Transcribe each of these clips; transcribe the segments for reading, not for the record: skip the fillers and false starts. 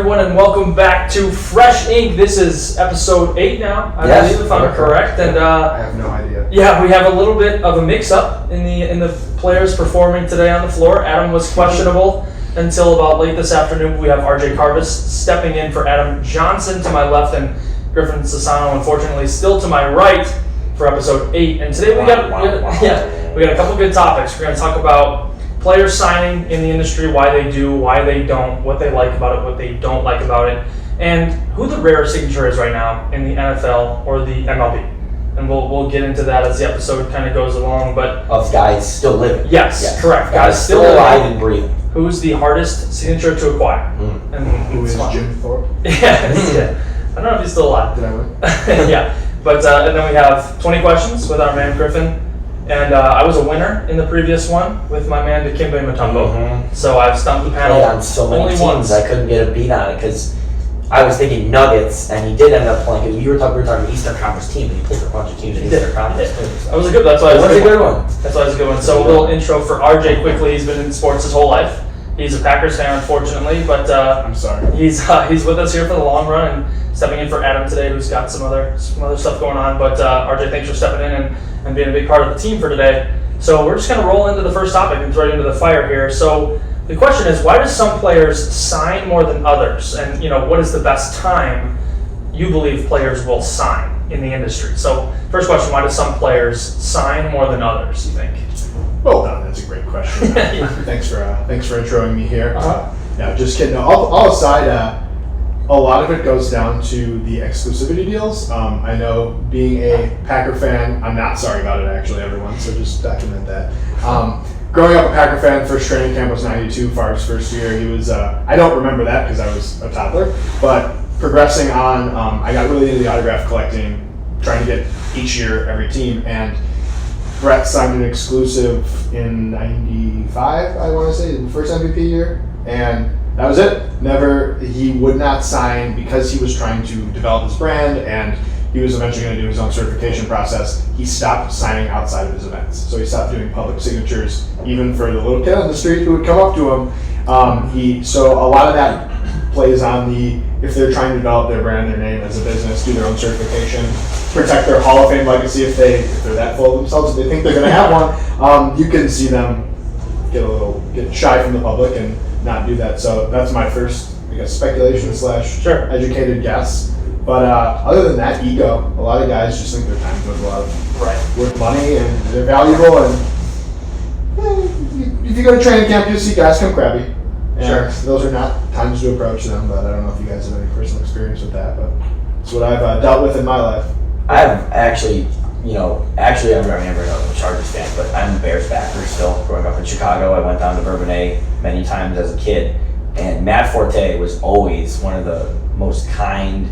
everyone, and welcome back to Fresh Ink. This is episode 8 now, I believe, if I'm correct. And I have no idea. Yeah, we have a little bit of a mix-up in the players performing today on the floor. Adam was questionable until about late this afternoon. We have RJ Carvis stepping in for Adam Johnson to my left, and Griffin Sassano, unfortunately, still to my right for episode 8. And today we got a couple good topics. We're going to talk about players signing in the industry, why they do, why they don't, what they like about it, what they don't like about it, and who the rarest signature is right now in the NFL or the MLB. And we'll get into that as the episode kind of goes along. But of guys still living. Yes, correct. Guys still alive and breathing. Who's the hardest signature to acquire? And who is Jim Thorpe? Yeah. I don't know if he's still alive. Did I win? Yeah. But and then we have 20 questions with our man Griffin. And I was a winner in the previous one with my man Dikembe Mutombo. So I've stumped the panel on so many only teams. once. I couldn't get a beat on it because I was thinking Nuggets, and he did end up playing. We were talking Eastern Conference team, and he played for a bunch of teams in Eastern Conference. That was a good. That's why it was a good one. That's why it was a good one. So a little intro for RJ quickly. He's been in sports his whole life. He's a Packers fan, unfortunately, but I'm sorry. He's with us here for the long run and stepping in for Adam today, who's got some other stuff going on. But RJ, thanks for stepping in and being a big part of the team for today. So we're just going to roll into the first topic and right into the fire here. So the question is, why do some players sign more than others? And, what is the best time you believe players will sign in the industry? So first question, why do some players sign more than others, you think? Well done. That's a great question. Thanks for introing me here. Yeah, just kidding. No, all aside, a lot of it goes down to the exclusivity deals. I know, being a Packer fan, I'm not sorry about it, actually, everyone, so just document that. Growing up a Packer fan, first training camp was 92, Favre's first year. He was, I don't remember that because I was a toddler, but progressing on, I got really into the autograph collecting, trying to get each year, every team, and Brett signed an exclusive in 95, I want to say, the first MVP year, and that was it. He would not sign because he was trying to develop his brand, and he was eventually going to do his own certification process. He stopped signing outside of his events. So he stopped doing public signatures, even for the little kid on the street who would come up to him. So a lot of that plays on if they're trying to develop their brand, their name as a business, do their own certification, protect their Hall of Fame legacy if they're that full of themselves, if they think they're going to have one, you can see them get shy from the public and not do that. So that's my first, speculation / educated guess. But other than that, ego. A lot of guys just think their time's worth money and they're valuable. And if you go to training camp, you'll see guys come crabby. And those are not times to approach them. But I don't know if you guys have any personal experience with that. But it's what I've dealt with in my life. I have actually, I'm a Chargers fan, but I'm a Bears backer still. Growing up in Chicago, I went down to Bourbonnais many times as a kid, and Matt Forte was always one of the most kind,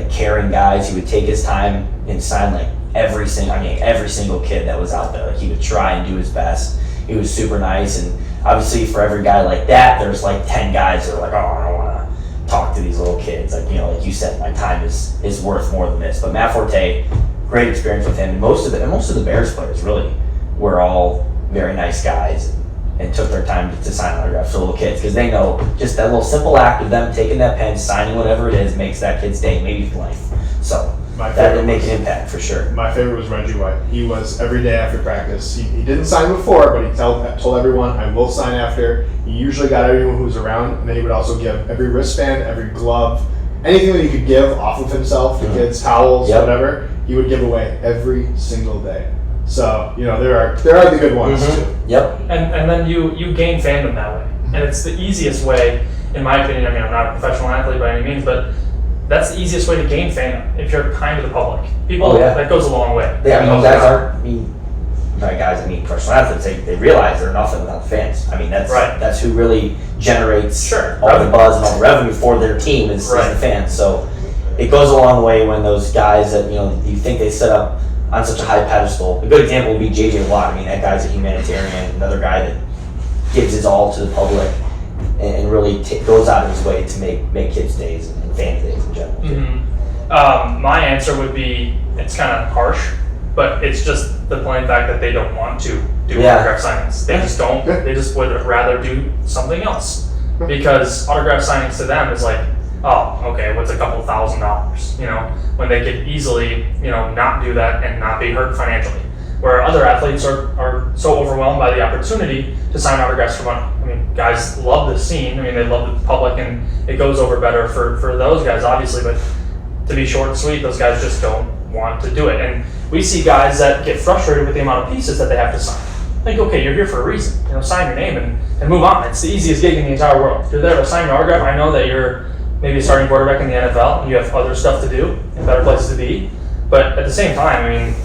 caring guys. He would take his time and sign every single kid that was out there. He would try and do his best. He was super nice, and obviously for every guy like that, there's 10 guys that are I don't want to talk to these little kids. Like you said, my time is worth more than this. But Matt Forte, great experience with him, and most of the Bears players really were all very nice guys and took their time to sign autographs for little kids because they know just that little simple act of them taking that pen, signing whatever it is, makes that kid's day, maybe life. So that would make an impact for sure. My favorite was Reggie White. He was every day after practice. He didn't sign before, but he told everyone, I will sign after. He usually got everyone who was around, and then he would also give every wristband, every glove, anything that he could give off of himself, the kids, towels, whatever, he would give away every single day. So, there are the good ones too. Yep. And then you gain fandom that way. And it's the easiest way, in my opinion. I'm not a professional athlete by any means, but that's the easiest way to gain fandom if you're kind to the public. People, that goes a long way. Yeah, professional athletes, they realize they're nothing without the fans. That's who really generates all the buzz and all the revenue for their team is the fans. So it goes a long way when those guys that, you think they set up on such a high pedestal. A good example would be J.J. Watt. That guy's a humanitarian, another guy that gives his all to the public and really goes out of his way to make kids' days and fans' days in general. Mm-hmm. My answer would be, it's kind of harsh, but it's just the plain fact that they don't want to do autograph signings. They just don't. They just would rather do something else. because autograph signings to them is like, oh, okay, what's a couple $1,000, when they could easily, not do that and not be hurt financially. Where other athletes are so overwhelmed by the opportunity to sign autographs for money. I mean, guys love the scene. I mean, they love the public, and it goes over better for those guys, obviously. But to be short and sweet, those guys just don't want to do it. And we see guys that get frustrated with the amount of pieces that they have to sign. Like, okay, you're here for a reason. Sign your name and move on. It's the easiest gig in the entire world. If you're there to sign your autograph, I know that you're maybe a starting quarterback in the NFL, and you have other stuff to do and better places to be. But at the same time, I mean,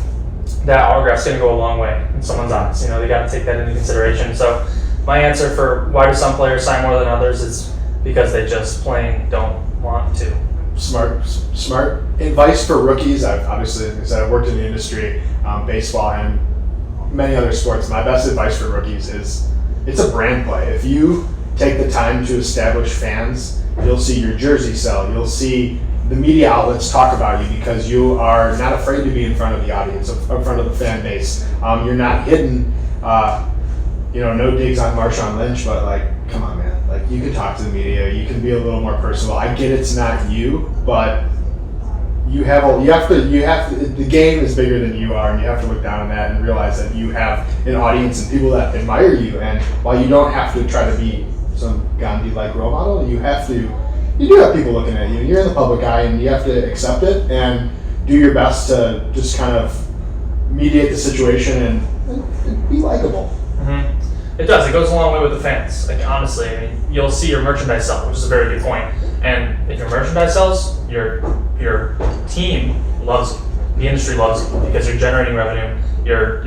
that autograph's going to go a long way in someone's eyes. They got to take that into consideration. So my answer for why do some players sign more than others is because they just plain don't want to. Smart advice for rookies. Obviously, like I said, I've worked in the industry, baseball and many other sports. My best advice for rookies is it's a brand play. If you take the time to establish fans, you'll see your jersey sell. You'll see the media outlets talk about you because you are not afraid to be in front of the audience, in front of the fan base. You're not hidden. No digs on Marshawn Lynch, but come on, man. You can talk to the media. You can be a little more personal. I get it's not you, but you have to. The game is bigger than you are, and you have to look down on that and realize that you have an audience and people that admire you. And while you don't have to try to be some Gandhi-like role model, you do have people looking at you. You're in the public eye, and you have to accept it and do your best to just kind of mediate the situation and be likable. Mm-hmm. It does. It goes a long way with the fans. Honestly, I mean, you'll see your merchandise sell, which is a very good point. And if your merchandise sells, your team loves you. The industry loves you because you're generating revenue. You're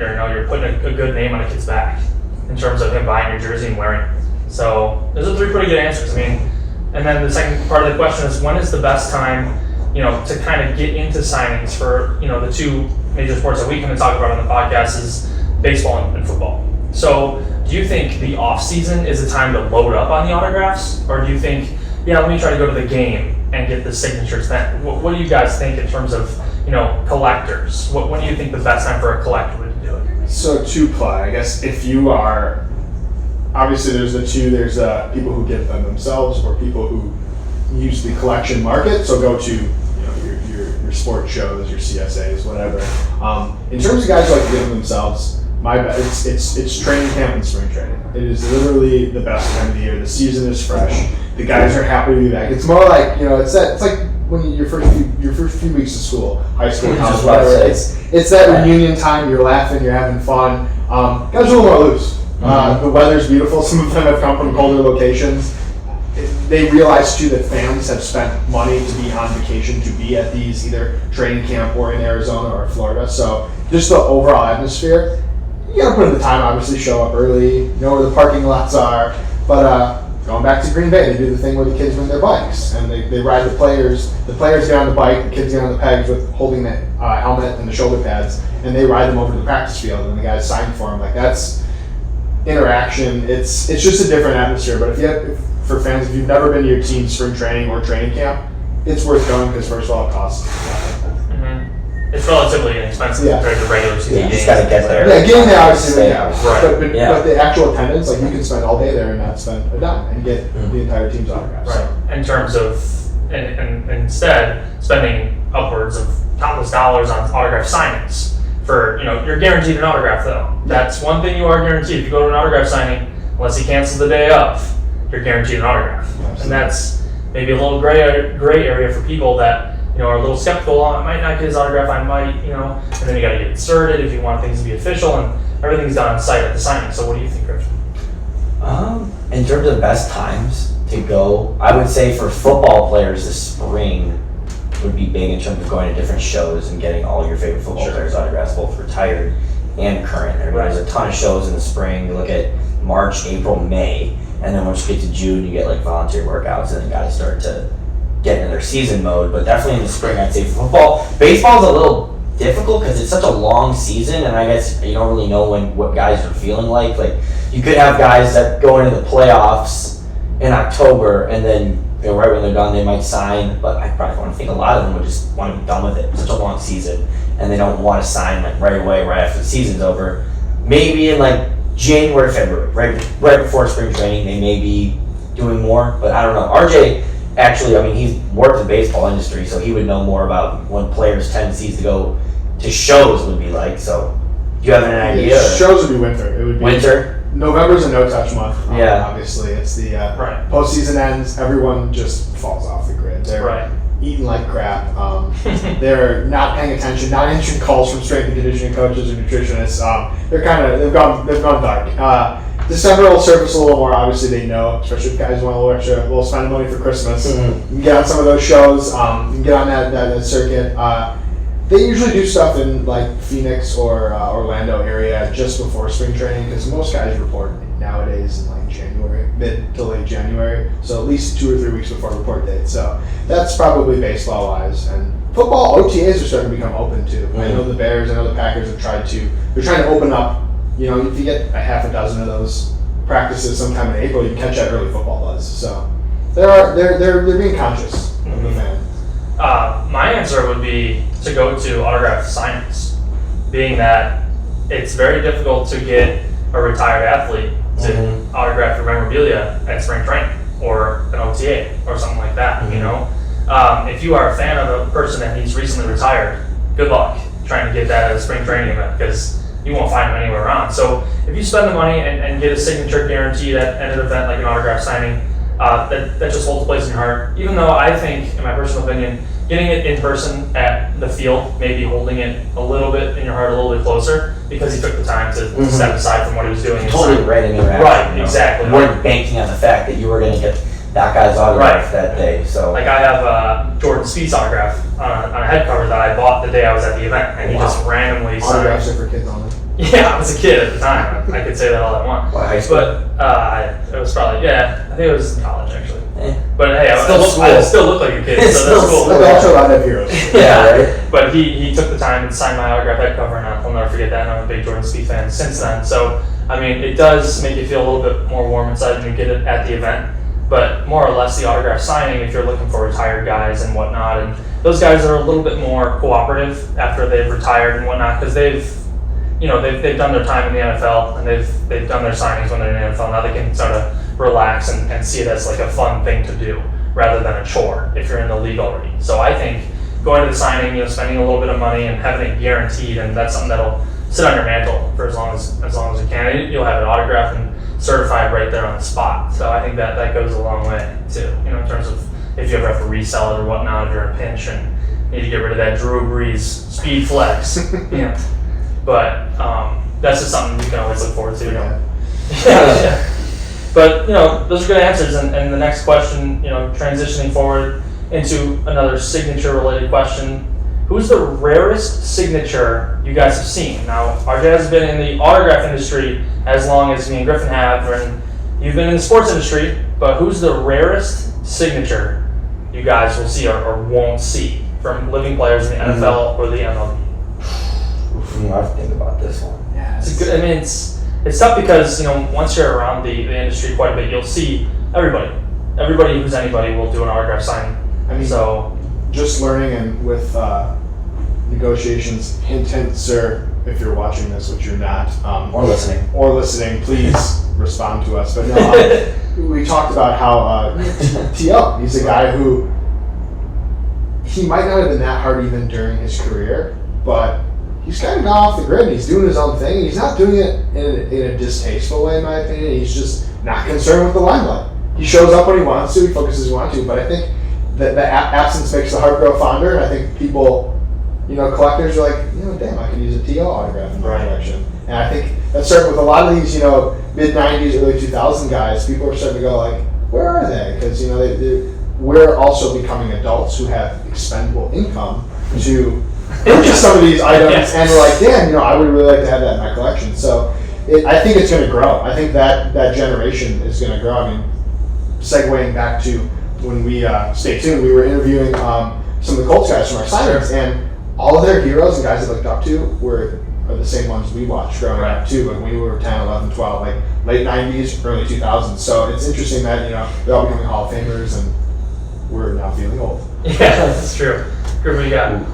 putting a good name on a kid's back in terms of him buying your jersey and wearing it. So those are 3 pretty good answers. I mean, and then the second part of the question is, when is the best time, to kind of get into signings for, the 2 major sports that we can talk about on the podcast is baseball and football. So do you think the off season is the time to load up on the autographs, or do you think, let me try to go to the game and get the signatures then? What do you guys think in terms of, collectors? When do you think the best time for a collector to do it? So to play, I guess if you are, obviously there's people who get them themselves or people who use the collection market. So go to your sports shows, your CSAs, whatever. In terms of guys who like to get them themselves, my bet it's training camp and spring training. It is literally the best time of the year. The season is fresh. The guys are happy to be back. It's more like it's like when your first few weeks of school, high school, college, whatever. It's that reunion time. You're laughing, you're having fun. Guys are a little more loose. The weather's beautiful. Some of them have come from colder locations. They realize too that fans have spent money to be on vacation to be at these either training camp or in Arizona or Florida. So just the overall atmosphere. You gotta put in the time, obviously show up early, know where the parking lots are. But going back to Green Bay, they do the thing where the kids bring their bikes and they ride the players. The players get on the bike, the kids get on the pegs with holding the helmet and the shoulder pads, and they ride them over to the practice field, and the guys sign for them. That's interaction. It's just a different atmosphere. But for fans, if you've never been to your team's spring training or training camp, it's worth going because first of all, it costs nothing. It's relatively inexpensive compared to regular season games. You just gotta get there. Yeah, getting there obviously. Right. But the actual attendance, you can spend all day there and not spend a dime and get the entire team's autograph. Right. So. In terms of, and instead spending upwards of countless dollars on autograph signings for, you're guaranteed an autograph though. That's one thing you are guaranteed. If you go to an autograph signing, unless you cancel the day of, you're guaranteed an autograph. Absolutely. And that's maybe a little gray area for people that are a little skeptical. I might not get his autograph. I might, and then you got to get inserted if you want things to be official, and everything's done on site at the signing. So what do you think, Christian? In terms of best times to go, I would say for football players, the spring would be big in terms of going to different shows and getting all your favorite football players' autographs, both retired and current. There's a ton of shows in the spring. You look at March, April, May, and then once you get to June, you get volunteer workouts, and then guys start to get into their season mode. But definitely in the spring, I'd say for football. Baseball's a little difficult because it's such a long season, and I guess you don't really know what guys are feeling like. You could have guys that go into the playoffs in October, and then right when they're done, they might sign. But I think a lot of them would just want to be done with it. It's such a long season, and they don't want to sign right away, right after the season's over. Maybe in January, February, right before spring training, they maybe doing more, but I don't know. RJ, actually, I mean, he's worked in the baseball industry, so he would know more about what players' tendencies to go to shows would be like. So, do you have an idea? Shows would be winter. It would be Winter? November's a no-touch month. Yeah. Obviously, it's the Right. postseason ends. Everyone just falls off the grid. They're Right. eating like crap. They're not paying attention, not answering calls from strength and conditioning coaches or nutritionists. They've gone dark. December will surface a little more. Obviously, they know, especially if guys want a little spend money for Christmas. Mm-hmm. You can get on some of those shows. You can get on that circuit. They usually do stuff in like Phoenix or Orlando area just before spring training because most guys report nowadays in like January, mid to late January. So at least 2 or 3 weeks before report date. So that's probably baseball wise. And football OTAs are starting to become open too. I know the Bears, I know the Packers have they're trying to open up. You know, if you get a half a dozen of those practices sometime in April, you can catch that early football buzz. So they're being conscious of the fan. My answer would be to go to autograph signings, being that it's very difficult to get a retired athlete to autograph your memorabilia at spring training or an OTA or something like that. You know, if you are a fan of a person and he's recently retired, good luck trying to get that at a spring training event because you won't find him anywhere around. So if you spend the money and get a signature guaranteed at an event like an autograph signing, that just holds a place in your heart. Even though I think, in my personal opinion, getting it in person at the field, maybe holding it a little bit in your heart a little bit closer because he took the time to step aside from what he was doing. Totally random interaction. Right, you know? exactly. You weren't banking on the fact that you were going to get that guy's autograph that day. So, like I have Jordan Spieth's autograph on a head cover that I bought the day I was at the event, and he just randomly signed. Autographs are for kids only. Yeah, I was a kid at the time. I could say that all I want. What, high school? But it was probably, I think it was in college actually. But hey, Still I still look like a kid, so that's cool. They also allowed to have heroes. Yeah, right. But he took the time to sign my autograph head cover, and I'll never forget that. And I'm a big Jordan Spieth fan since then. So I mean, it does make you feel a little bit more warm inside when you get it at the event. But more or less, the autograph signing, if you're looking for retired guys and whatnot, and those guys are a little bit more cooperative after they've retired and whatnot, because they've done their time in the NFL and they've done their signings when they're in the NFL. Now they can sort of relax and see it as like a fun thing to do rather than a chore if you're in the league already. So I think going to the signing, spending a little bit of money and having it guaranteed, and that's something that'll sit on your mantle for as long as you can. And you'll have it autographed and certified right there on the spot. So I think that goes a long way too, in terms of if you ever have to resell it or whatnot, if you're in a pinch and need to get rid of that Drew Brees speed flex. But that's just something you can always look forward to. Yeah. But those are good answers. And the next question, transitioning forward into another signature-related question: who's the rarest signature you guys have seen? Now, RJ has been in the autograph industry as long as me and Griffin have, and you've been in the sports industry. But who's the rarest signature you guys will see or won't see from living players in the NFL or the MLB? I have to think about this one. Yeah, it's tough because once you're around the industry quite a bit, you'll see everybody who's anybody will do an autograph signing. I mean, so just learning and with negotiations, hint, sir, if you're watching this, which you're not, or listening, please respond to us. But no, we talked about how TL, he's a guy who he might not have been that hard even during his career, but he's kind of gone off the grid. He's doing his own thing. He's not doing it in a distasteful way, in my opinion. He's just not concerned with the limelight. He shows up when he wants to. He focuses when he wants to. But I think that the absence makes the heart grow fonder. I think people, collectors are like, damn, I could use a TL autograph in my collection. And I think that's starting with a lot of these, mid-90s, early 2000 guys. People are starting to go like, where are they? Because, we're also becoming adults who have expendable income to purchase some of these items, and we're like, damn, I would really like to have that in my collection. So I think it's going to grow. I think that generation is going to grow. I mean, segueing back to when we stay tuned, we were interviewing some of the Colts guys from our signings, and all of their heroes and guys they looked up to are the same ones we watched growing up too, when we were 10, 11, 12, like late 90s, early 2000s. So it's interesting that they're all becoming Hall of Famers, and we're now feeling old. Yeah, that's true. What you got?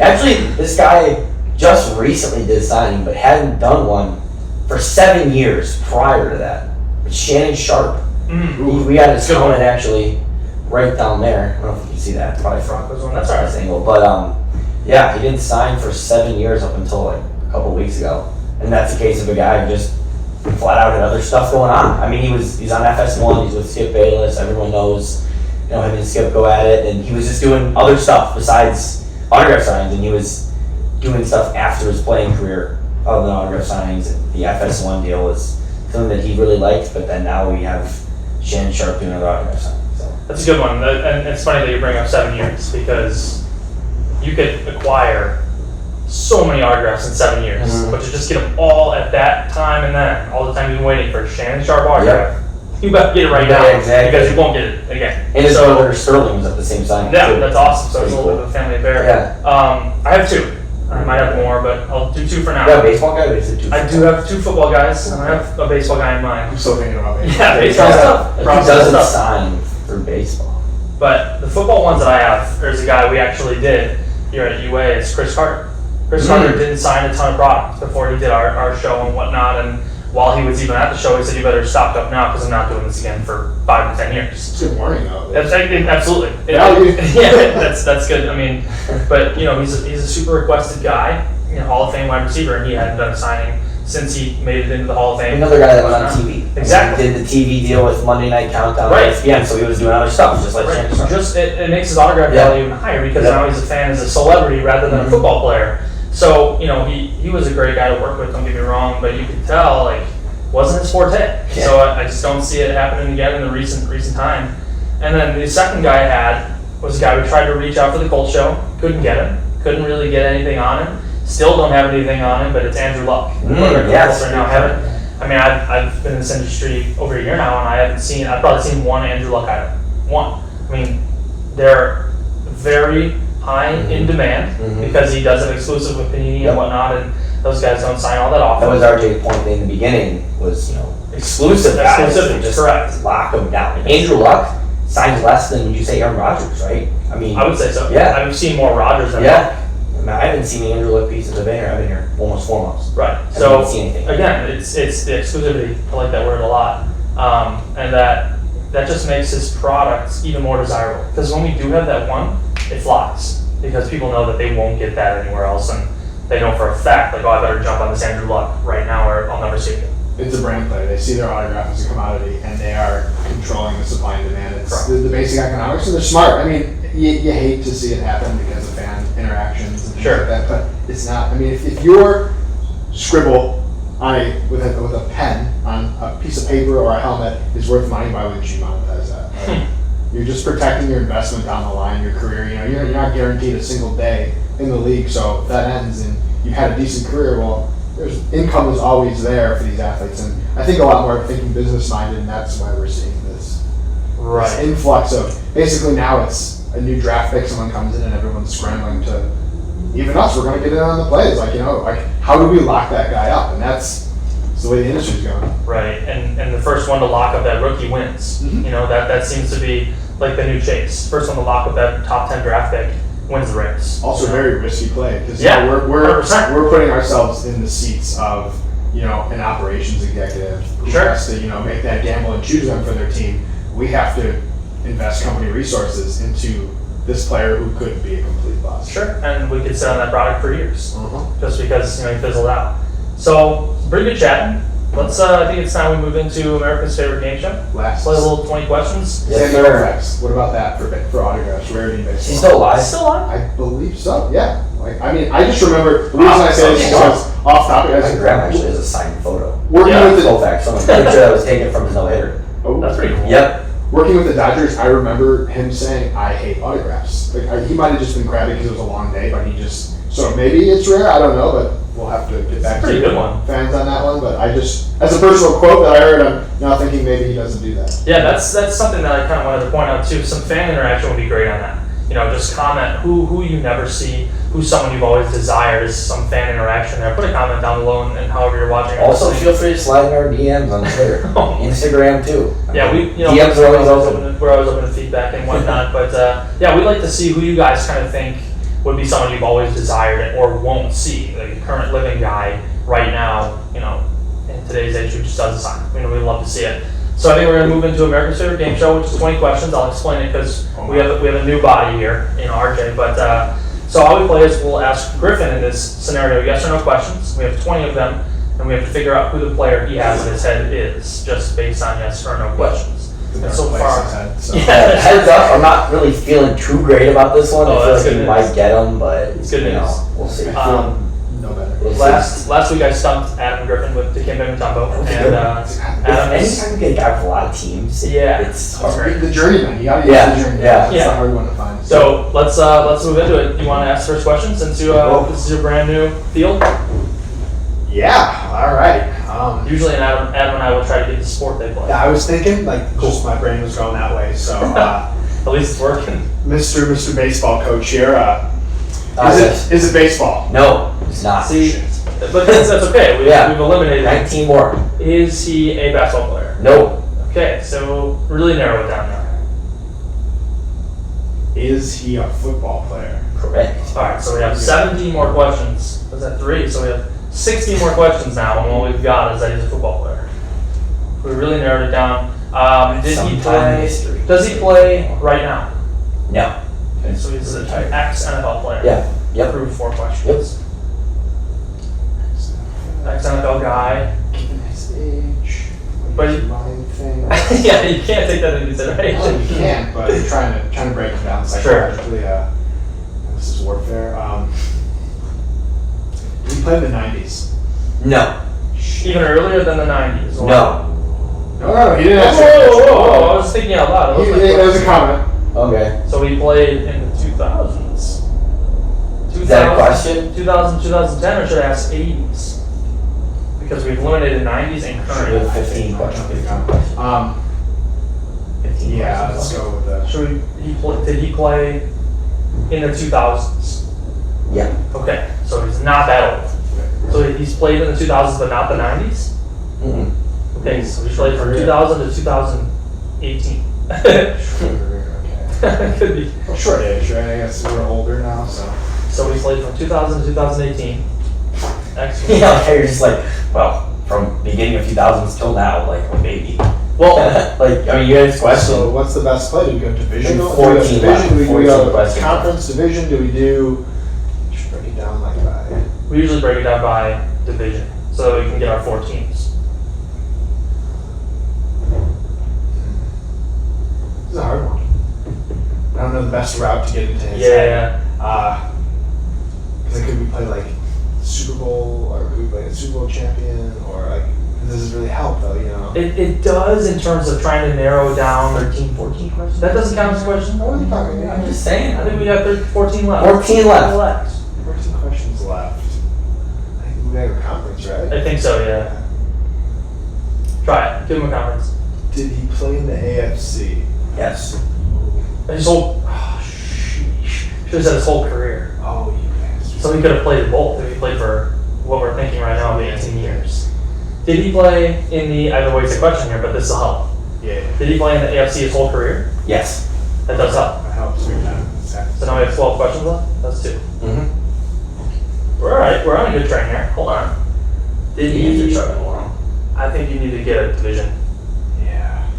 Actually, this guy just recently did signing, but hadn't done one for 7 years prior to that. It's Shannon Sharp. We had his helmet actually right down there. I don't know if you can see that. Probably from That's all right. this angle. But yeah, he didn't sign for 7 years up until like a couple weeks ago, and that's the case of a guy who just flat out had other stuff going on. I mean, he's on FS1. He's with Skip Bayless. Everyone knows, him and Skip go at it, and he was just doing other stuff besides autograph signings, and he was doing stuff after his playing career other than autograph signings. The FS1 deal was something that he really liked, but then now we have Shannon Sharp doing another autograph signing. So That's a good one, and it's funny that you bring up 7 years because you could acquire so many autographs in 7 years, but to just get them all at that time and then, all the time you've been waiting for a Shannon Sharp autograph, you better get it right now because you won't get it again. And his brother Sterling was at the same signing. Yeah, too. that's awesome. So it's a little bit of a family affair. Yeah. I have 2. I might have more, but I'll do 2 for now. You got a baseball guy? Or is it two? I do have 2 football guys, and I have a baseball guy in mind. I'm still thinking about it. Yeah, baseball stuff. He doesn't sign for baseball. But the football ones that I have, there's a guy we actually did here at UA. It's Chris Carter. Chris Carter didn't sign a ton of product before he did our show and whatnot. And while he was even at the show, he said, "You better stock up now because I'm not doing this again for 5 to 10 years." It's a good warning, though. Absolutely. Yeah, that's good. I mean, but he's a super requested guy, Hall of Fame wide receiver, and he hadn't done a signing since he made it into the Hall of Fame. Another guy that went on TV. Exactly. He did the TV deal with Monday Night Countdown Right. on ESPN, so he was doing other stuff, just like Shannon Sharp. It makes his autograph value even higher because now he's a fan as a celebrity rather than a football player. So, he was a great guy to work with, don't get me wrong, but you could tell, wasn't his forte. Yeah. So I just don't see it happening again in the recent time. And then the second guy I had was a guy we tried to reach out for the Colts show, couldn't get him, couldn't really get anything on him, still don't have anything on him, but it's Andrew Luck. Yes. Right now, I've been in this industry over a year now, and I've probably seen one Andrew Luck item. One. I mean, they're very high in demand because he does have exclusive with Panini and whatnot, and those guys don't sign all that often. That was RJ's point in the beginning, was, exclusive guys. Just correct. Lock them down. Andrew Luck signs less than, would you say, Aaron Rodgers, right? I mean, I would say so. Yeah. I've seen more Rodgers than Luck. Yeah. I haven't seen the Andrew Luck pieces of I've been here almost 4 months. Right. I So haven't seen anything. again, it's the exclusivity. I like that word a lot, and that just makes his products even more desirable. Because when we do have that one, it flies because people know that they won't get that anywhere else, and they know for a fact, I better jump on this Andrew Luck right now, or I'll never see it. It's a brand play. They see their autograph as a commodity, and they are controlling the supply and demand. It's the basic economics, and they're smart. I mean, you hate to see it happen because of fan interactions and things like that, but it's not. I mean, if you're scribble with a pen on a piece of paper or a helmet is worth money, why wouldn't you monetize that? Right? You're just protecting your investment down the line, your career. You're not guaranteed a single day in the league, so if that ends and you've had a decent career, well, there's income is always there for these athletes, and I think a lot more thinking business minded, and that's why we're seeing this influx of basically now it's a new draft pick. Someone comes in and everyone's scrambling to, even us, we're going to get in on the plays. How do we lock that guy up? And that's the way the industry's going. Right, and the first one to lock up that rookie wins. That seems to be like the new chase. First one to lock up that top 10 draft pick wins the race. Also, very risky play because we're we're putting ourselves in the seats of an operations executive who has to make that gamble and choose them for their team. We have to invest company resources into this player who could be a complete bust. Sure, and we could sit on that product for years just because he fizzled out. So pretty good chatting. Let's. I think it's time we move into America's favorite game show. Last. Play a little 20 questions. Yes, Sandy sir. Koufax. What about that for autographs? Rarity baseball. She's still alive? Still on? I believe so. Yeah. I just remember the reason I say this is because off topic. My grandma actually has a signed photo. Working with the Koufax, some picture that was taken from his no-hitter. That's pretty cool. Yep. Working with the Dodgers, I remember him saying, "I hate autographs." He might have just been crabby because it was a long day, but so maybe it's rare. I don't know, but we'll have to get back to Pretty good one. fans on that one. But as a personal quote that I heard, I'm now thinking maybe he doesn't do that. Yeah, that's something that I kind of wanted to point out too. Some fan interaction would be great on that. Just comment who you never see, who's someone you've always desired is some fan interaction there. Put a comment down below and however you're watching. or Also, listening. feel free to slide in our DMs on Twitter, Instagram too. Yeah, DMs are always open. We're always open to feedback and whatnot. But we'd like to see who you guys kind of think would be someone you've always desired or won't see, like a current living guy right now. In today's age who just doesn't sign. We'd love to see it. So I think we're going to move into America's Favorite Game Show, which is 20 questions. I'll explain it because we have a new body here in RJ. But so how we play is we'll ask Griffin in this scenario yes or no questions. We have 20 of them, and we have to figure out who the player he has in his head is, just based on yes or no questions. And so far, heads up, I'm not really feeling too great about this one. I feel like we might get them, but it's good news. We'll see. No better. Last week I stumped Adam Griffin with Dikembe Mutombo, and Adam is, anytime you get a guy with a lot of teams, Yeah. it's hard. The journeyman. You gotta use the journeyman. That's a hard one to find. So let's move into it. You want to ask the first question since this is your brand new field? Yeah. All right. Usually, Adam and I will try to get the sport they play. Yeah, I was thinking just my brain was going that way. So At least it's working. Mr. Baseball Coach here. Is it baseball? No, it's not. See, but that's okay. We've eliminated 19 more. Is he a basketball player? No. Okay, so really narrow it down now. Is he a football player? Correct. All right, so we have 17 more questions. Was that 3? So we have 60 more questions now, and what we've got is that he's a football player. We really narrowed it down. Does he play right now? No. Okay, so he's an ex-NFL player. Yeah. Yep. Approved 4 questions. Ex-NFL guy. Given his age. But mind thing. Yeah, you can't take that into consideration. Well, you can't, but I'm trying to break it down psychologically. This is warfare. He played in the 90s. No. Even earlier than the 90s. No. No, he didn't answer. Whoa, I was thinking out loud. That was a comment. Okay. So he played in the 2000s. Is that a question? 2000, 2010, or should I ask 80s? Because we've eliminated 90s and We current. have 15 questions. 15 Yeah, let's questions. go with that. Did he play in the 2000s? Yeah. Okay, so he's not that old. So he's played in the 2000s, but not the 90s? Mm-mm. Okay, so he played from 2000 to 2018. Okay. Could be. Well, short age, right? I guess we're older now, so. So he played from 2000 to 2018. Excellent. Yeah, like, you're just like, well, from beginning of 2000s till now, like, oh, maybe. Well, like, I mean, you had this question. So what's the best play? Do we go division? There's 14 left. Do we 14 go questions. conference division? Do we do? Just break it down like by. we usually break it down by division so that we can get our 4 teams. This is a hard one. I don't know the best route to get into his Yeah. Because could we play like Super Bowl, or could we play a Super Bowl champion, or like this does really help though, you know. It does in terms of trying to narrow down 13, 14 questions? That doesn't count as a question. What are you talking about? I'm just saying. I think we got 14 left. 14 left. 14 questions left. I think we have a conference, right? I think so, yeah. Try it. Give him a conference. Did he play in the AFC? Yes. And his whole. Oh, sheesh. Should have said his whole career. Oh, you bastard. So he could have played both if he played for what we're thinking right now, 18 years. Did he play in the, either way it's a question here, but this will help. Yeah. Did he play in the AFC his whole career? Yes. That does help. That helps me now. So now we have 12 questions left? That's 2. Mm-hmm. We're alright, we're on a good train here. Hold on. Did he, I think you need to get a division. Yeah.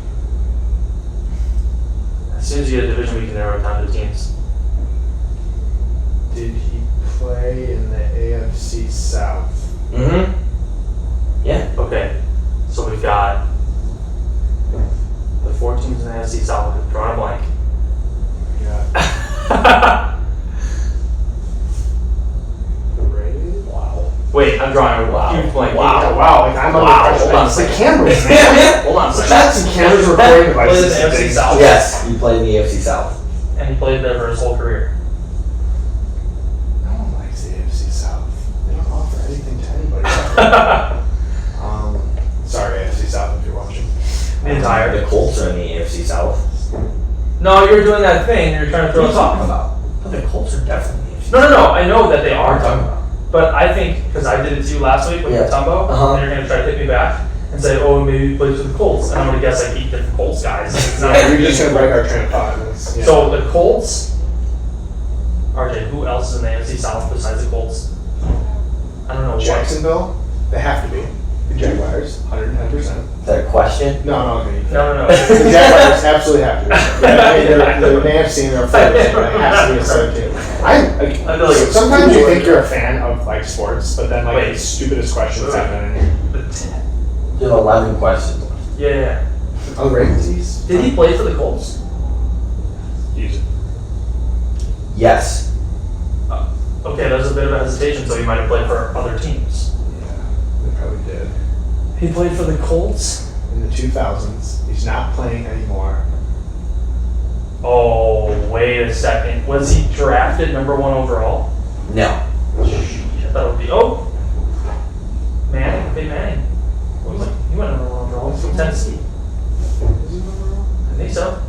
As soon as you get a division, we can narrow it down to teams. Did he play in the AFC South? Mm-hmm. Yeah. Okay, so we've got the 4 teams in the AFC South. We've drawn a blank. Yeah. Rated? Wow. Wait, I'm drawing a huge blank. Wow. Like I'm Wow, under pressure. hold on a It's the second. cameras, man. Hold on a second. That's the cameras recording Played in devices. the AFC South. Yes. You played in the AFC South. And he played there for his whole career. No one likes the AFC South. They don't offer anything to anybody. Sorry, AFC South, if you're watching. The entire. The Colts are in the AFC South. No, you're doing that thing. You're trying to throw What are us you talking off. about? But the Colts are definitely in the AFC No. I know that they What are. are you talking about? But I think, because I did it to you last week with Yeah. Mutombo, Uh-huh. and you're going to try to hit me back and say, oh, maybe he plays for the Colts. And I'm going to guess like 8 different Colts guys. It's not We're just gonna break our train of thought. Yeah. So the Colts, RJ, who else is in the AFC South besides the Colts? I don't know. Jacksonville, they have to be. The Jaguars, 110%. Is that a question? No, okay. No. The Jaguars absolutely have to be. They're AFC and they're first, so it has to be a certain team. I feel like it's sometimes you cool. think you're a fan of like sports, but then like the stupidest questions happen in here. There's 11 questions. Yeah. Oh, Ravens. Did he play for the Colts? Use it. Yes. Okay, there's a bit of a hesitation, so he might have played for other teams. Yeah, they probably did. He played for the Colts? In the 2000s. He's not playing anymore. Oh, wait a second. Was he drafted number 1 overall? No. I thought it would be. Oh! Manning. Big Manning. He went number 1 overall. He's from Tennessee. Is he number one? I think so.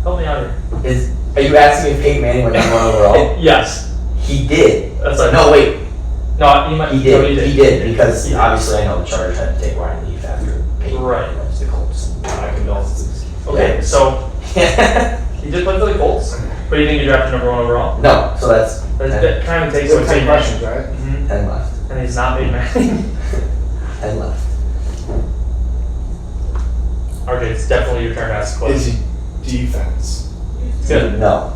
Help me out here. Are you asking if Peyton Manning went number 1 overall? Yes. He did. That's like, No, wait. No, he might. He no, did. He did because obviously I know the Chargers had to take Ryan Leaf after Peyton Right. went to the Colts. My condolences. Okay, so he did play for the Colts, but you think he drafted number 1 overall? No, so that's That kind of takes Those away 10 questions, right? 10 left. And he's not Big Manning. 10 left. RJ, it's definitely your turn to ask a Is question. he defense? Good. No.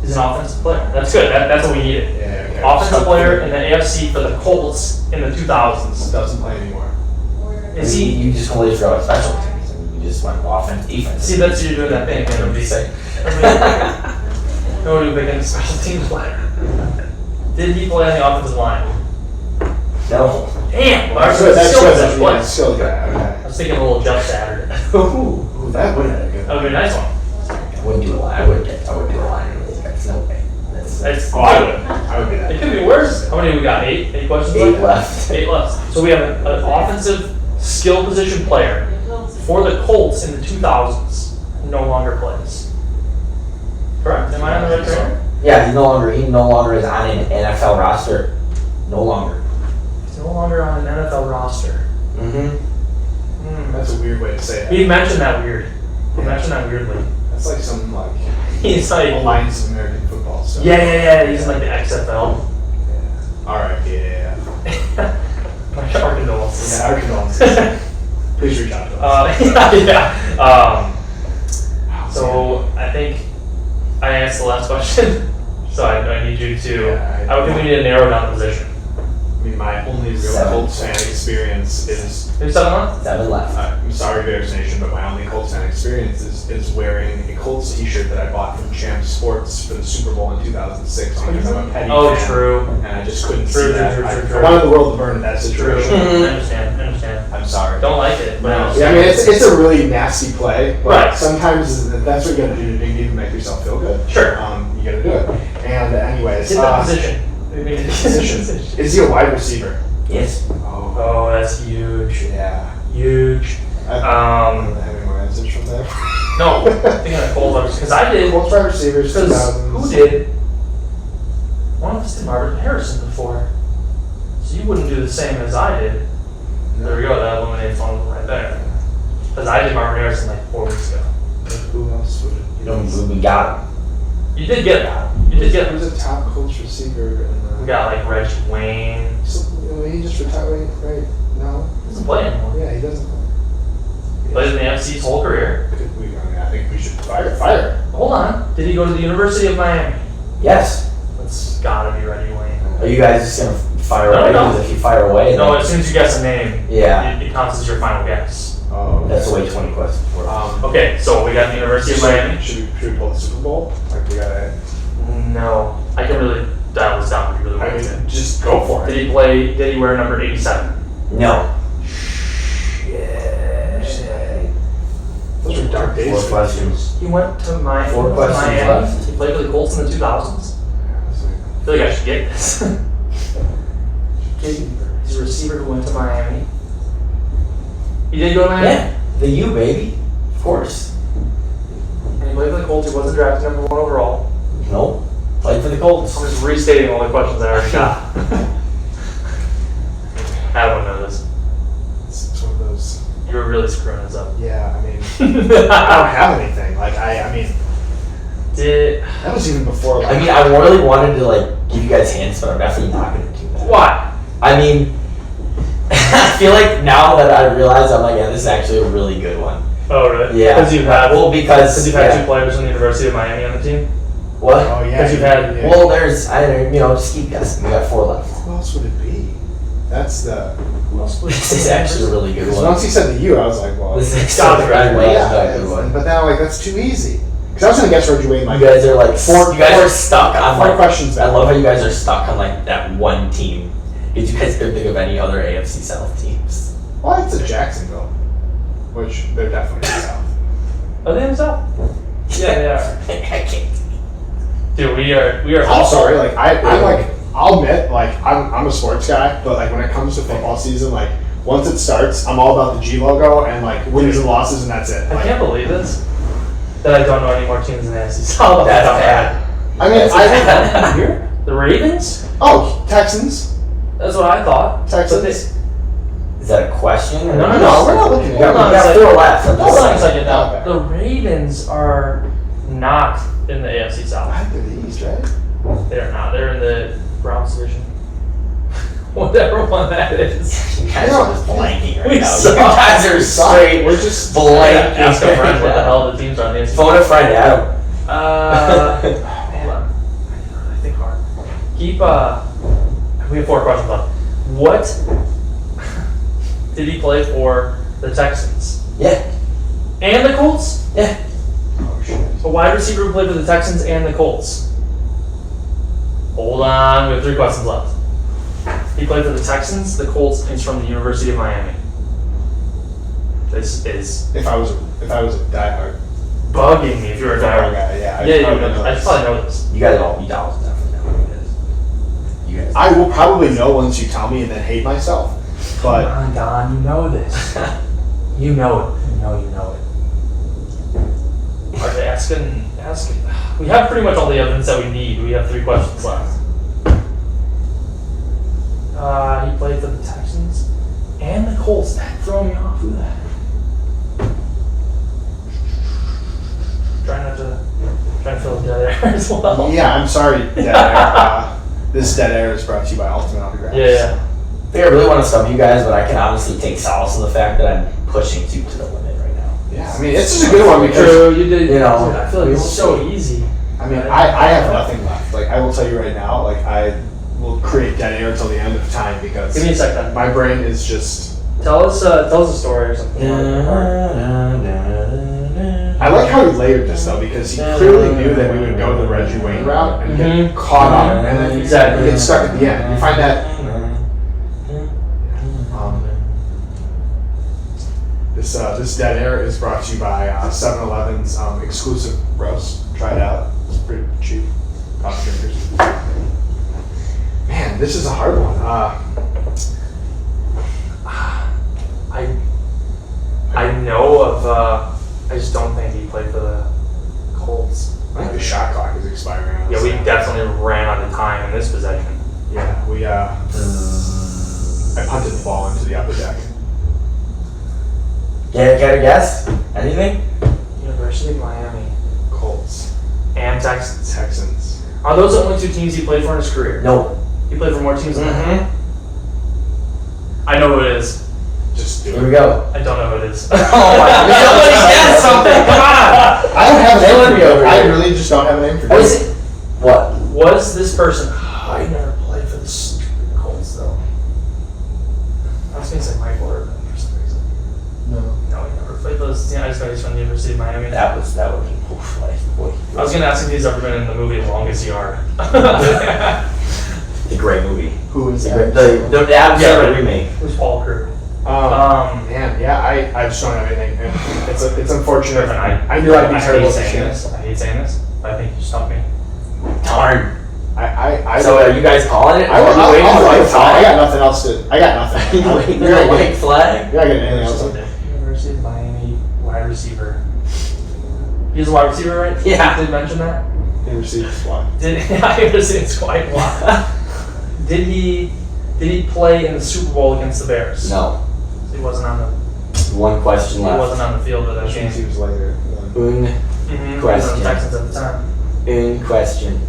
He's an offensive player. That's good. That's what we needed. Yeah, okay. Offensive player in the AFC for the Colts in the 2000s. Doesn't play anymore. Is he? You just completely forgot about special teams. I mean, you just went offense, defense. See, that's you doing that thing, man. Nobody say. Nobody would make a special teams player. Did he play on the offensive line? No. Damn. Well, That's good. That's still good. a That's play. still good. I Okay. was thinking a little Jeff Saturday. Ooh, that would have been good. That would be a nice one. I wouldn't do a line. I wouldn't do a line. There's no way. It's, Oh, I would. I would be that. It could be worse. How many we got? 8? 8 questions 8 left? left. 8 left. So we have an offensive skill position player for the Colts in the 2000s who no longer plays. Correct? Am I on the right track? Yeah, he no longer is on an NFL roster. No longer. He's no longer on an NFL roster. Mm-hmm. That's a weird way to say it. He mentioned that weird. He mentioned that weirdly. That's like some like He's like, Alliance of American Football stuff. yeah. He's in like the XFL. Yeah. All right. Yeah. Our condolences. Yeah. Our condolences. Please reach out to us. Yeah. So I think I asked the last question. So I need you to. Yeah, I would think we need to narrow down the position. I mean, my only real 7. Colts fan experience is. Who's 7 left? 7 left. I'm sorry, Bears Nation, but my only Colts fan experience is wearing a Colts T-shirt that I bought from Champs Sports for the Super Bowl in 2006 because I'm a petty Oh, fan. true. And I just couldn't True, see that. true. I wanted the world to burn in that True. situation. I understand. I'm sorry. Don't like it, but I Yeah, I understand. mean, it's a really nasty play, but Right. sometimes that's what you gotta do to dig deep and make yourself feel good. Sure. You gotta do it. And anyways, Get that position. We need to get that position. Is he a wide receiver? Yes. Oh, that's huge. Yeah. Huge. I Um, don't have any more answers from there. No, I'm thinking of Colts because I did. Colts wide receivers, Because 2000s. who did? One of us did Marvin Harrison before. So you wouldn't do the same as I did. There we go, that eliminates one of them right there. Because I did Marvin Harrison like 4 weeks ago. Who else would it be? We got him. You did get that. You did get Who's a top Colts receiver? We got like Reggie Wayne. He just retired, right? No? He doesn't play anymore. Yeah, he doesn't play. He played in the FC his whole career. I think we should fire. Hold on. Did he go to the University of Miami? Yes. That's gotta be Reggie Wayne. Are you guys just gonna fire No, away? no. Because if you fire away, No, then as soon as you guess a name, Yeah. it counts as your final guess. Oh, that's the way 20 questions work. Okay, so we got the University of Miami. Should we pull the Super Bowl? Like we gotta. No, I can really dial this down if you really I want to. mean, just go for it. Did he wear number 87? No. Those were dark days. 4 questions. He went to Miami. 4 questions Miami. left. He played for the Colts in the 2000s. I feel like I should get this. He's a receiver who went to Miami. He did go to Miami? Yeah. The U, baby. Of course. And he played for the Colts. He wasn't drafted number 1 overall. Nope. Played for the Colts. I'm just restating all the questions I already got. I don't know this. It's one of those. You were really screwing this up. Yeah, I mean, I don't have anything. Like I mean, that was even before. I mean, I really wanted to like give you guys hints, but I'm definitely not gonna do that. Why? I mean, I feel like now that I realize, I'm like, yeah, this is actually a really good one. Oh, really? Yeah. Because you've had because you've had two players from the University of Miami on the team. What? Oh yeah. Because you've had Well, there's just keep guessing. We got 4 left. Who else would it be? That's the. who else played This is actually a really good Because one. once he said the U, I was like, well. This is Sounds right. way yeah, a good one. but then I'm like, that's too easy. Because I was gonna guess Reggie Wayne. Like, You guys are like Four- you guys are stuck on 4 like. questions. I love how you guys are stuck on like that one team. Because you guys couldn't think of any other AFC South teams. Well, it's a Jacksonville, which they're definitely South. Are they in the South? Yeah, they are. I can't. Dude, we are. I'm sorry, like I'm like I'll admit, like I'm a sports guy, but like when it comes to football season, like once it starts, I'm all about the G logo and like wins and losses, and that's it. I Like, can't believe this. That I don't know any more teams in the AFC South. That's bad. I mean, That's Here? The Ravens? Texans. That's what I thought. Texans. But Is that a question? Or No, we're not looking We at got, Hold on we a got second. 4 left. I'm Hold just on a saying. second now. Okay. The Ravens are not in the AFC South. I think they're the East, right? They're not. They're in the Browns division. Whatever one that is. You guys are just blanking right We now. suck. You guys are straight We're just blanking. Ask a friend what the hell the teams are in the AFC South. Phone a friend, Adam. Hold on. I think hard. Keep, we have 4 questions left. What did he play for the Texans? Yeah. And the Colts? Yeah. Oh shit. A wide receiver who played for the Texans and the Colts. Hold on, we have 3 questions left. He played for the Texans, the Colts, and he's from the University of Miami. This is If I was a diehard bugging me if you're a football diehard. guy, yeah, Yeah, you probably know. I this. probably know this. You guys all, you guys definitely know who it is. You guys. I will probably know once you tell me and then hate myself, but. Come on, Don, you know this. You know it. You know it. Are they asking? We have pretty much all the evidence that we need. We have 3 questions left. He played for the Texans and the Colts. That threw me off. Who the heck? Trying to fill the dead air as well. Yeah, I'm sorry, dead air. This dead air is brought to you by Ultimate Autographs. Yeah. I think I really want to stump you guys, but I can honestly take solace in the fact that I'm pushing you to the limit right now. Yeah, I mean, it's just a good one because, True, you did. You know, I feel like it's so easy. I mean, I have nothing left. Like, I will tell you right now, like, I will create dead air until the end of time because Give me a second. my brain is just. Tell us a story or something. I like how he layered this though because he clearly knew that we would go the Reggie Wayne route and get caught up and then Exactly. get stuck at the end. You find that this dead air is brought to you by 7-Eleven's exclusive roast. Try it out. It's pretty cheap. Coffee drinkers. Man, this is a hard one. I know of. I just don't think he played for the Colts. I think the shot clock is expiring. Yeah, we honestly. definitely ran out of time in this possession. Yeah, we I punted the ball into the upper deck. Get a guess? Anything? University of Miami Colts. and Texans. Texans. Are those the only 2 teams he played for in his career? Nope. He played for more teams than that. I know who it is. Just do Here we it. go. I don't know who it is. Oh my God. Somebody guess something. Come on. I don't have a name Killing for me you. over I here. really just don't have a name for What you. is it? What? Was this person? I never played for the stupid Colts though. I was gonna say Mike Ward for some reason. No. No, he never played for those. I just know he's from the University of Miami. That was oof, like, boy. I was gonna ask if he's ever been in the movie Longest Yard. It's a great movie. Who is It's a that? great, the Adam Yeah, Sandler right. remake. Who's Paul Crew? Man, yeah, I just don't have anything. It's unfortunate. Griffin, I knew I'd be terrible hate at this saying game. this. I hate saying this, but I think you stumped me. Darn. I So are you guys calling it? I Are you waiting for I white flag? got nothing else to. I got nothing. Are you waiting You're for not white getting- flag? you're not getting anything else. University of Miami wide receiver. He's a wide receiver, right? Yeah. Did you mention that? He received one. I understand it's quite a lot. Did he play in the Super Bowl against the Bears? No. He wasn't on the. One question He left. wasn't on the field for that Which game. means he was later. Un He was on question. the Texans at the time. Un question.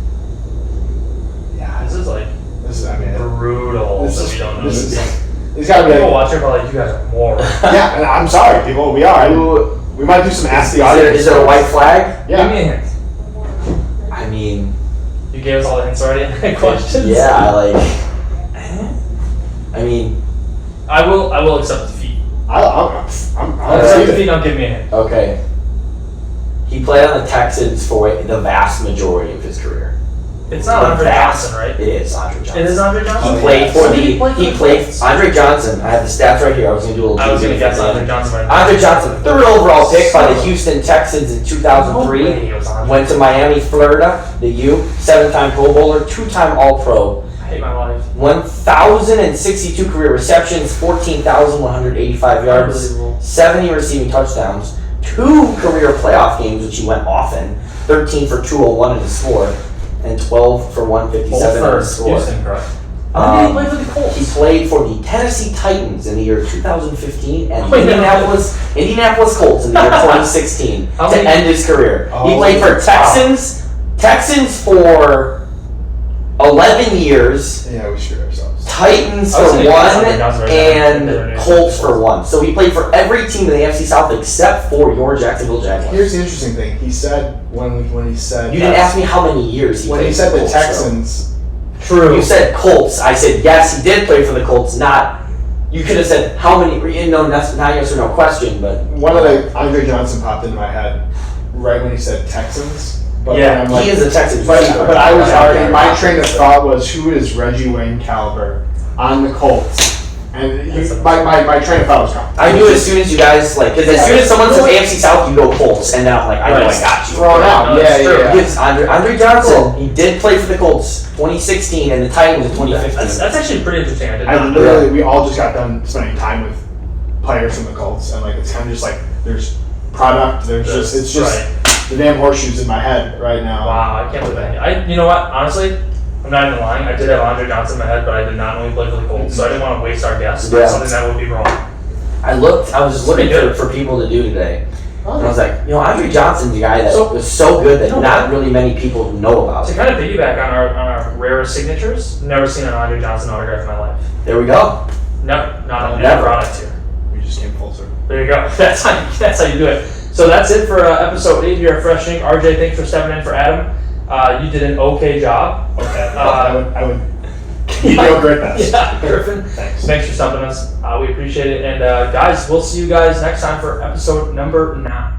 Yeah, This is like this is. I mean, brutal this that is. we don't know This this. is. He's got to be People like, watching are like, you guys are morons. yeah, and I'm sorry, people, we are. We might do some Ask the Audience. Is it a white flag? Give Yeah. me a hint. I mean, You gave us all the hints already. Questions. yeah, like. I mean, I will accept defeat. I'll I'll accept defeat. Don't give me a hint. okay. He played on the Texans for the vast majority of his career. It's not The Andre vast- Johnson, right? It is Andre Johnson. It is Andre Johnson. He played for Who did he play for he the played Colts? Andre Johnson. I have the stats right here. I was gonna do a little. I was gonna Googling guess for Andre him. Johnson. Right now. Andre Johnson, third overall pick by the Houston Texans in No 2003. way it was Andre. Went to Miami, Florida, the U. 7-time Pro Bowler, 2-time All-Pro. I hate my life. 1,062 career receptions, 14,185 yards, Unbelievable. 70 receiving touchdowns, 2 career playoff games, which he went often, 13 for 201 in his score, and 12 for 157 in Both his for score. Houston, correct? When did he play for the He Colts? played for the Tennessee Titans in the year 2015 and Oh, the yeah. Indianapolis Colts in the year 2016 How to many- end his career. He Oh, played for wow. Texans for 11 years, Yeah, we screwed ourselves. Titans I was for gonna guess 1, Andre Johnson right now. and Colts for 1. So he played for every team in the AFC South except for your Jacksonville Jaguars. Here's the interesting thing. He said when he said You didn't ask me how many years he when played he said for the Colts, though. Texans. True. You said Colts. I said yes, he did play for the Colts. Not. You could have said how many. No, that's not yes or no question, but One of the Andre Johnson popped into my head right when he said Texans. But Yeah, then I'm like, he is a Texans. But receiver. I was Yeah, already, my yeah. train of thought was, who is Reggie Wayne caliber on the Colts? And my train of thought was gone. I knew as soon as you guys because as soon as someone says AFC South, you go Colts, and then I'm like, I know I Right. got you. Thrown out. No, Yeah, it's true. yeah. Because Andre Johnson, he did play for the Colts 2016 and the Titans in 2015. That's actually pretty interesting. I did I not know. literally, we all just got done spending time with players from the Colts, and like it's kind of just like there's product, it's just right. the damn horseshoes in my head right now. Wow, I can't believe that. You know what? Honestly, I'm not even lying. I did have Andre Johnson in my head, but I did not know he played for the Colts, so I didn't want to waste our guess on Yeah. something that would be wrong. I was just looking for people to do today. And I was like, Andre Johnson's a guy that was so good that not really many people know about. To kind of piggyback on our rarest signatures, never seen an Andre Johnson autograph in my life. There we go. Never, not on Never. any product here. We just came full circle. There you go. That's how you do it. So that's it for episode 8 here at Freshing. RJ, thanks for stepping in for Adam. You did an okay job. Okay, I would mediocre at best. Yeah, Griffin. Thanks. For stopping us. We appreciate it. And guys, we'll see you guys next time for episode number 9.